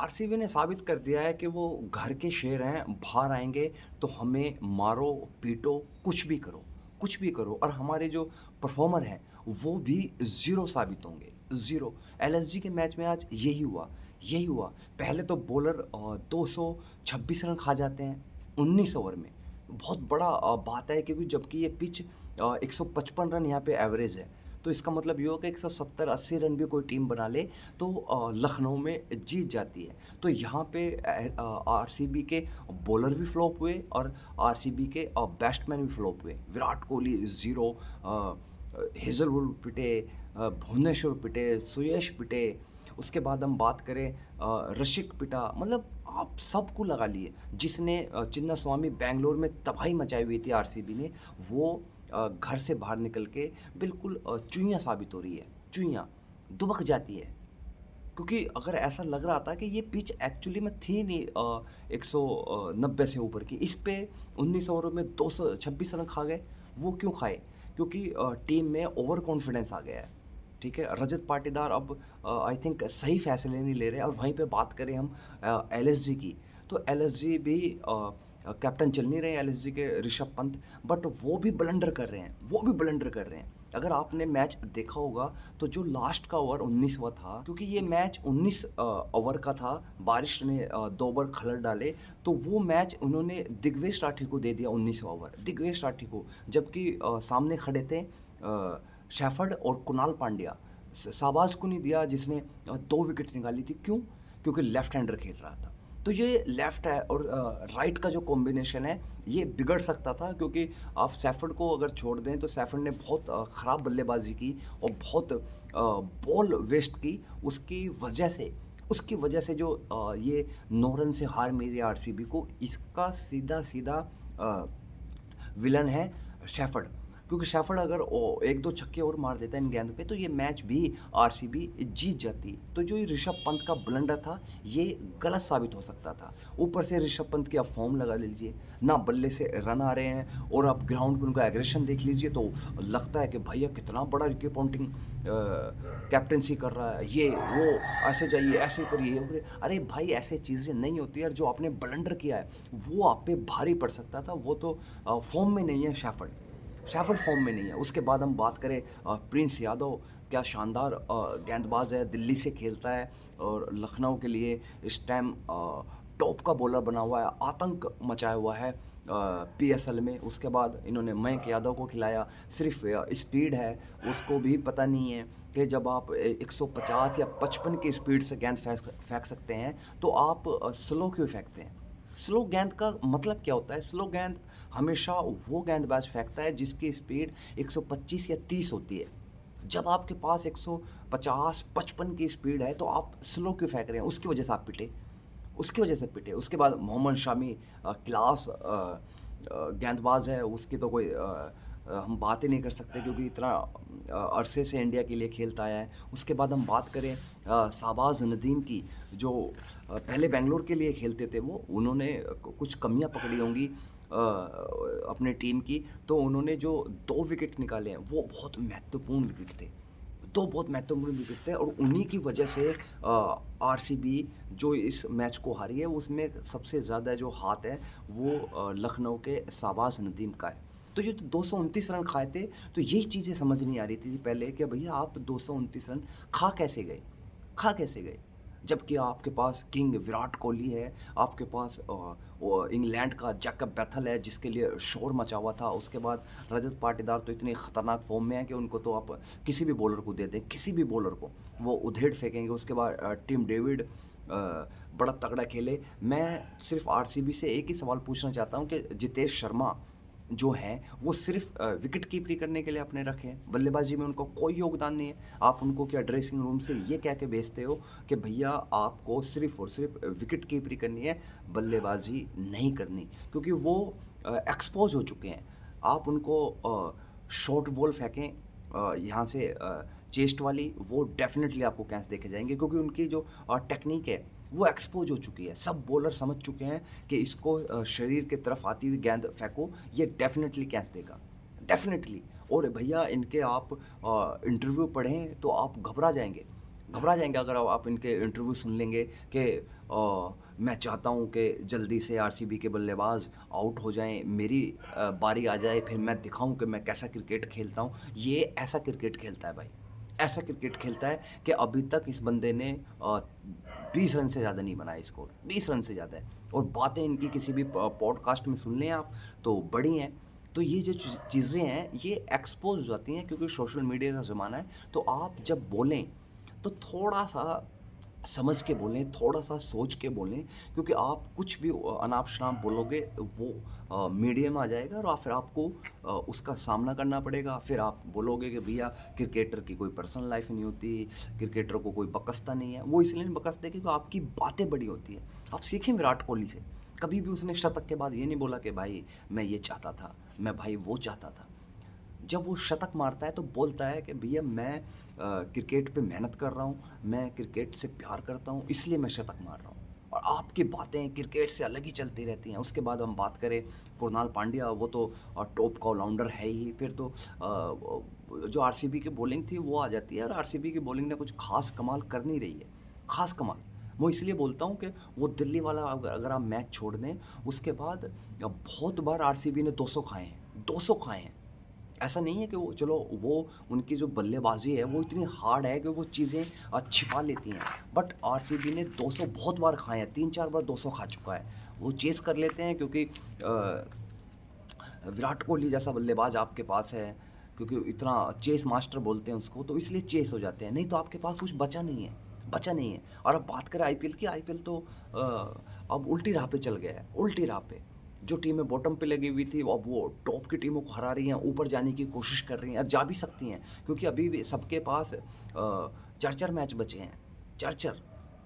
RCB ने साबित कर दिया है कि वो घर के शेर हैं, बाहर आएँगे तो हमें मारो, पीटो, कुछ भी करो और हमारे जो परफ़ॉर्मर हैं, वो भी ज़ीरो साबित होंगे, ज़ीरो। एलएसजी के मैच में आज यही हुआ। पहले तो बॉलर 226 रन खा जाते हैं 19 ओवर में। बहुत बड़ा बात है क्योंकि जबकि ये पिच 155 रन यहाँ पे एवरेज है। तो इसका मतलब ये होगा 170-80 रन भी कोई टीम बना ले तो लखनऊ में जीत जाती है। तो यहाँ पे आरसीबी के बॉलर भी फ्लॉप हुए और आरसीबी के बैट्समैन भी फ्लॉप हुए। विराट कोहली ज़ीरो, हेज़लवुड पिटे, भुवनेश्वर पिटे, सुयश पिटे, उसके बाद हम बात करें रशिक पिटा, मतलब आप सबको लगा लिए। जिसने चिन्नास्वामी बैंगलोर में तबाही मचाई हुई थी आरसीबी ने, वो घर से बाहर निकल के बिल्कुल चुईयाँ साबित हो रही है, चुईयाँ, दुबक जाती है। क्योंकि अगर ऐसा लग रहा था कि ये पिच एक्चुअली में थी नहीं 190 से ऊपर की, इस पे 19 ओवरों में 226 रन खा गए। वो क्यों खाए? क्योंकि टीम में ओवर कॉन्फिडेंस आ गया है, ठीक है? रजत पाटीदार अब आई थिंक सही फैसले नहीं ले रहे और वहीं पे बात करें हम एलएसजी की, तो एलएसजी भी कैप्टन चल नहीं रहे एलएसजी के ऋषभ पंत, बट वो भी ब्लंडर कर रहे हैं। अगर आपने मैच देखा होगा तो जो लास्ट का ओवर 19वां था, क्योंकि ये मैच 19 ओवर का था, बारिश ने 2 ओवर खलल डाले, तो वो मैच उन्होंने दिग्वेश राठी को दे दिया 19वां ओवर, दिग्वेश राठी को। जबकि सामने खड़े थे शेफर्ड और कुणाल पांड्या। शाहबाज को नहीं दिया जिसने 2 विकेट निकाली थी, क्यों? क्योंकि लेफ्ट हैंडर खेल रहा था। तो ये लेफ्ट है और राइट का जो कॉम्बिनेशन है, ये बिगड़ सकता था क्योंकि आप सैफर्ड को अगर छोड़ दें तो सैफर्ड ने बहुत ख़राब बल्लेबाजी की और बहुत बॉल वेस्ट की। उसकी वजह से जो ये 9 रन से हार मिली आरसीबी को, इसका सीधा-सीधा विलन है शेफर्ड। क्योंकि शेफर्ड अगर 1-2 छक्के और मार देता इन गेंद पे तो ये मैच भी आरसीबी जीत जाती। तो जो ये ऋषभ पंत का ब्लंडर था, ये गलत साबित हो सकता था। ऊपर से ऋषभ पंत की आप फॉर्म लगा लीजिए, ना बल्ले से रन आ रहे हैं और आप ग्राउंड पे उनका एग्रेशन देख लीजिए तो लगता है कि भैया कितना बड़ा रिकी पॉन्टिंग कैप्टेंसी कर रहा है, ये वो, ऐसे जाइए, ऐसे करिए, वो करिए। अरे भाई ऐसे चीज़ें नहीं होती यार, जो आपने ब्लंडर किया है वो आप पे भारी पड़ सकता था। वो तो फॉर्म में नहीं है शेफर्ड फॉर्म में नहीं है। उसके बाद हम बात करें प्रिंस यादव, क्या शानदार गेंदबाज है, दिल्ली से खेलता है और लखनऊ के लिए इस टाइम टॉप का बॉलर बना हुआ है, आतंक मचाया हुआ है पीएसएल में। उसके बाद इन्होंने मयंक यादव को खिलाया, सिर्फ स्पीड है, उसको भी पता नहीं है कि जब आप 150 या 55 की स्पीड से गेंद फेंक सकते हैं तो आप स्लो क्यों फेंकते हैं? स्लो गेंद का मतलब क्या होता है? स्लो गेंद हमेशा वो गेंदबाज फेंकता है जिसकी स्पीड 125 या 30 होती है। जब आपके पास 150-55 की स्पीड है तो आप स्लो क्यों फेंक रहे हैं? उसकी वजह से आप पिटे, उसकी वजह से पिटे। उसके बाद मोहम्मद शामी क्लास गेंदबाज है, उसकी तो कोई हम बात ही नहीं कर सकते क्योंकि इतना अरसे से इंडिया के लिए खेलता आया है। उसके बाद हम बात करें शाहबाज नदीम की, जो पहले बेंगलोर के लिए खेलते थे, वो उन्होंने कुछ कमियां पकड़ी होंगी अपने टीम की, तो उन्होंने जो 2 विकेट निकाले हैं वो बहुत महत्वपूर्ण विकेट थे। 2 बहुत महत्वपूर्ण विकेट थे और उन्हीं की वजह से आरसीबी जो इस मैच को हारी है, उसमें सबसे ज़्यादा जो हाथ है वो लखनऊ के शाहबाज नदीम का है। तो ये तो 229 रन खाए थे, तो यही चीज़ें समझ नहीं आ रही थी पहले कि भैया आप 229 रन खा कैसे गए? खा कैसे गए? जबकि आपके पास किंग विराट कोहली है, आपके पास वो इंग्लैंड का जैकब बैथल है जिसके लिए शोर मचा हुआ था। उसके बाद रजत पाटीदार तो इतने खतरनाक फॉर्म में है कि उनको तो आप किसी भी बॉलर को दे दें, किसी भी बॉलर को, वो उधेड़ फेंकेंगे। उसके बाद टिम डेविड बड़ा तगड़ा खेले। मैं सिर्फ आरसीबी से एक ही सवाल पूछना चाहता हूँ कि जितेश शर्मा जो हैं वो सिर्फ विकेट कीपरी करने के लिए आपने रखे हैं, बल्लेबाजी में उनका कोई योगदान नहीं है। आप उनको क्या ड्रेसिंग रूम से ये कह के भेजते हो कि भैया आपको सिर्फ और सिर्फ विकेट कीपरी करनी है, बल्लेबाजी नहीं करनी, क्योंकि वो एक्सपोज हो चुके हैं। आप उनको शॉर्ट बॉल फेंकें यहाँ से चेस्ट वाली, वो डेफिनेटली आपको कैच देखे जाएंगे क्योंकि उनकी जो टेक्निक है वो एक्सपोज हो चुकी है। सब बॉलर समझ चुके हैं कि इसको शरीर की तरफ आती हुई गेंद फेंको, ये डेफिनेटली कैच देगा, डेफिनेटली। और भैया इनके आप इंटरव्यू पढ़ें तो आप घबरा जाएंगे। घबरा जाएँगे अगर आप इनके इंटरव्यू सुन लेंगे कि मैं चाहता हूँ कि जल्दी से आरसीबी के बल्लेबाज आउट हो जाएँ, मेरी बारी आ जाए, फिर मैं दिखाऊँ कि मैं कैसा क्रिकेट खेलता हूँ। ये ऐसा क्रिकेट खेलता है भाई, ऐसा क्रिकेट खेलता है कि अभी तक इस बंदे ने 20 रन से ज़्यादा नहीं बनाए स्कोर, 20 रन से ज़्यादा है और बातें इनकी किसी भी पॉडकास्ट में सुन लें आप, तो बड़ी हैं। तो ये जो चीज़ें हैं, ये एक्सपोज़ हो जाती हैं क्योंकि सोशल मीडिया का ज़माना है, तो आप जब बोलें तो थोड़ा-सा समझ के बोलें, थोड़ा-सा सोच के बोलें क्योंकि आप कुछ भी अनाप-शनाप बोलोगे वो मीडिया में आ जाएगा और फिर आपको उसका सामना करना पड़ेगा। फिर आप बोलोगे कि भैया क्रिकेटर की कोई पर्सनल लाइफ़ नहीं होती, क्रिकेटर को कोई बकसता नहीं है। वो इसलिए नहीं बकसते क्योंकि आपकी बातें बड़ी होती हैं। आप सीखें विराट कोहली से, कभी भी उसने शतक के बाद ये नहीं बोला कि भाई मैं ये चाहता था, मैं भाई वो चाहता था। जब वो शतक मारता है तो बोलता है कि भैया मैं क्रिकेट पे मेहनत कर रहा हूँ, मैं क्रिकेट से प्यार करता हूँ इसलिए मैं शतक मार रहा हूँ। और आपकी बातें क्रिकेट से अलग ही चलती रहती हैं। उसके बाद हम बात करें कुणाल पांड्या, वो तो टॉप का ऑलराउंडर है ही। फिर तो जो आरसीबी की बॉलिंग थी वो आ जाती है और आरसीबी की बॉलिंग ने कुछ ख़ास कमाल कर नहीं रही है, ख़ास कमाल। वो इसलिए बोलता हूँ कि वो दिल्ली वाला अगर आप मैच छोड़ दें, उसके बाद बहुत बार आरसीबी ने 200 खाए हैं, 200 खाए हैं। ऐसा नहीं है कि वो चलो वो उनकी जो बल्लेबाज़ी है वो इतनी हार्ड है कि वो चीज़ें छिपा लेती हैं। बट आरसीबी ने 200 बहुत बार खाए हैं, 3-4 बार 200 खा चुका है। वो चेज़ कर लेते हैं क्योंकि विराट कोहली जैसा बल्लेबाज आपके पास है, क्योंकि इतना चेस मास्टर बोलते हैं उसको, तो इसलिए चेस हो जाते हैं। नहीं तो आपके पास कुछ बचा नहीं है, बचा नहीं है। और अब बात करें आईपीएल की, आईपीएल तो अब उल्टी राह पे चल गया है, उल्टी राह पे। जो टीमें बॉटम पे लगी हुई थी, अब वो टॉप की टीमों को हरा रही हैं, ऊपर जाने की कोशिश कर रही हैं और जा भी सकती हैं क्योंकि अभी भी सबके पास 4-4 मैच बचे हैं, 4-4।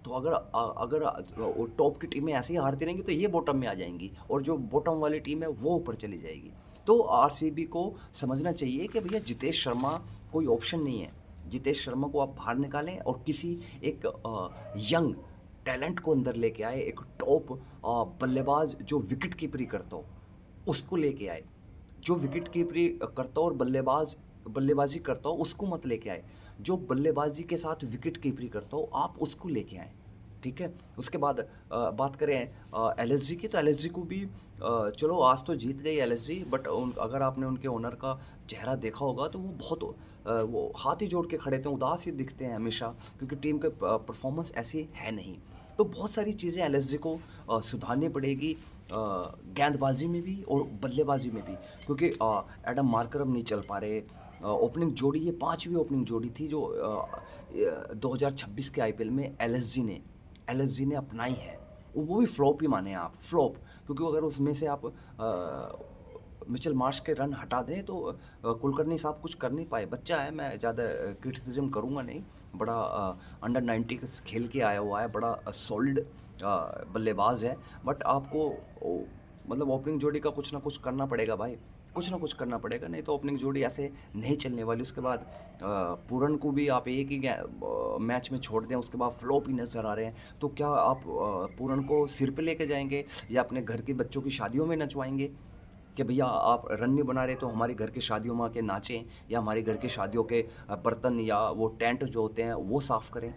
तो अगर वो टॉप की टीमें ऐसे ही हारती रहेंगी तो ये बॉटम में आ जाएँगी और जो बॉटम वाली टीम है वो ऊपर चली जाएगी। तो आरसीबी को समझना चाहिए कि भैया जितेश शर्मा कोई ऑप्शन नहीं है। जितेश शर्मा को आप बाहर निकालें और किसी एक यंग टैलेंट को अंदर लेके आए, एक टॉप बल्लेबाज जो विकेट कीपरी करता हो, उसको लेके आए। जो विकेट कीपरी करता हो और बल्लेबाज़ी करता हो, उसको मत लेके आए। जो बल्लेबाज़ी के साथ विकेट कीपरी करता हो, आप उसको लेके आएँ, ठीक है? उसके बाद बात करें एलएसजी की, तो एलएसजी को भी चलो आज तो जीत गई एलएसजी, बट अगर आपने उनके ओनर का चेहरा देखा होगा तो वो बहुत वो हाथ ही जोड़ के खड़े थे, उदास ही दिखते हैं हमेशा क्योंकि टीम का परफ़ॉर्मेंस ऐसी है नहीं। तो बहुत सारी चीज़ें एलएसजी को सुधारनी पड़ेगी, गेंदबाज़ी में भी और बल्लेबाज़ी में भी क्योंकि एडम मार्कर अब नहीं चल पा रहे। ओपनिंग जोड़ी ये 5वीं ओपनिंग जोड़ी थी जो 2026 के आईपीएल में एलएसजी ने अपनाई है। वो भी फ्लॉप ही माने आप, फ्लॉप, क्योंकि अगर उसमें से आप मिचेल मार्श के रन हटा दें तो कुलकर्णी साहब कुछ कर नहीं पाए। बच्चा है, मैं ज़्यादा क्रिटिसिज़्म करूँगा नहीं। बड़ा अंडर 90 खेल के आया हुआ है, बड़ा सॉलिड बल्लेबाज़ है। बट आपको ओ मतलब ओपनिंग जोड़ी का कुछ ना कुछ करना पड़ेगा भाई, कुछ ना कुछ करना पड़ेगा, नहीं तो ओपनिंग जोड़ी ऐसे नहीं चलने वाली। उसके बाद पूरन को भी आप एक ही मैच में छोड़ दें, उसके बाद फ्लॉप ही नज़र आ रहे हैं। तो क्या आप पूरन को सिर पे लेके जाएँगे या अपने घर के बच्चों की शादियों में नचवाएँगे? कि भैया आप रन नहीं बना रहे तो हमारे घर की शादियों में आके नाचें या हमारे घर की शादियों के बर्तन या वो टेंट जो होते हैं वो साफ़ करें,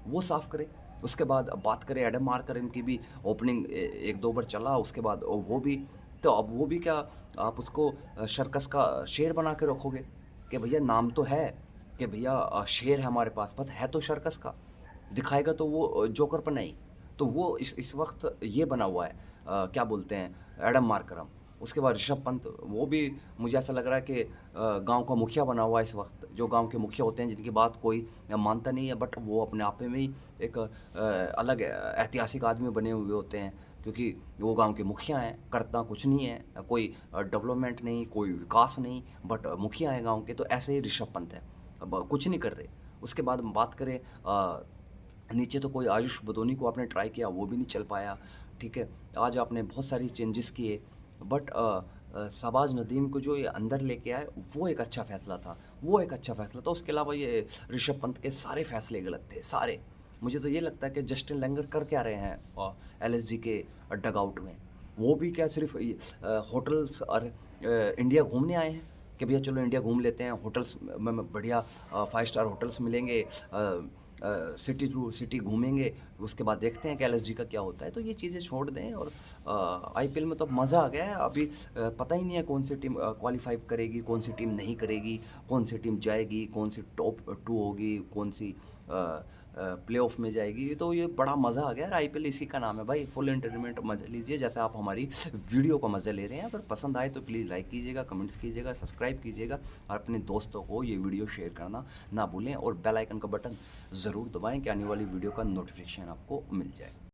वो साफ़ करें। उसके बाद अब बात करें एडम मार्कर, इनकी भी ओपनिंग 1-2 बार चला, उसके बाद वो भी, तो अब वो भी क्या आप उसको सर्कस का शेर बना के रखोगे? कि भैया नाम तो है कि भैया शेर है हमारे पास, बट है तो सर्कस का। दिखाएगा तो वो जोकरपना ही। तो वो इस वक़्त ये बना हुआ है, क्या बोलते हैं, एडम मार्करम। उसके बाद ऋषभ पंत, वो भी मुझे ऐसा लग रहा है कि गाँव का मुखिया बना हुआ है इस वक़्त। जो गाँव के मुखिया होते हैं जिनकी बात कोई मानता नहीं है, बट वो अपने आप में ही एक अलग ऐतिहासिक आदमी बने हुए होते हैं क्योंकि वो गाँव के मुखिया हैं, करता कुछ नहीं है, कोई डेवलपमेंट नहीं, कोई विकास नहीं, बट मुखिया हैं गाँव के। तो ऐसे ही ऋषभ पंत है, अब कुछ नहीं कर रहे। उसके बाद हम बात करें नीचे, तो कोई आयुष बदोनी को आपने ट्राई किया, वो भी नहीं चल पाया, ठीक है। आज आपने बहुत सारी चेंजेस किए, बट शहबाज़ नदीम को जो ये अंदर लेके आए वो एक अच्छा फ़ैसला था, वो एक अच्छा फ़ैसला था। उसके अलावा ये ऋषभ पंत के सारे फ़ैसले गलत थे, सारे। मुझे तो ये लगता है कि जस्टिन लैंगर कर क्या रहे हैं एलएसजी के डगआउट में। वो भी क्या सिर्फ़ होटल्स और इंडिया घूमने आए हैं कि भैया चलो इंडिया घूम लेते हैं, होटल्स में बढ़िया 5 स्टार होटल्स मिलेंगे, सिटी टू सिटी घूमेंगे, उसके बाद देखते हैं कि एलएसजी का क्या होता है। तो ये चीज़ें छोड़ दें और आईपीएल में तो अब मज़ा आ गया है। अभी पता ही नहीं है कौन सी टीम क्वालीफाई करेगी, कौन सी टीम नहीं करेगी, कौन सी टीम जाएगी, कौन सी टॉप 2 होगी, कौन सी प्लेऑफ में जाएगी। तो ये बड़ा मज़ा आ गया यार, आईपीएल इसी का नाम है भाई। फुल एंटरटेनमेंट मज़ा लीजिए जैसे आप हमारी वीडियो का मज़ा ले रहे हैं। अगर पसंद आए तो प्लीज़ लाइक कीजिएगा, कमेंट्स कीजिएगा, सब्सक्राइब कीजिएगा और अपने दोस्तों को ये वीडियो शेयर करना ना भूलें और बेल आइकन का बटन ज़रूर दबाएं कि आने वाली वीडियो का नोटिफिकेशन आपको मिल जाए।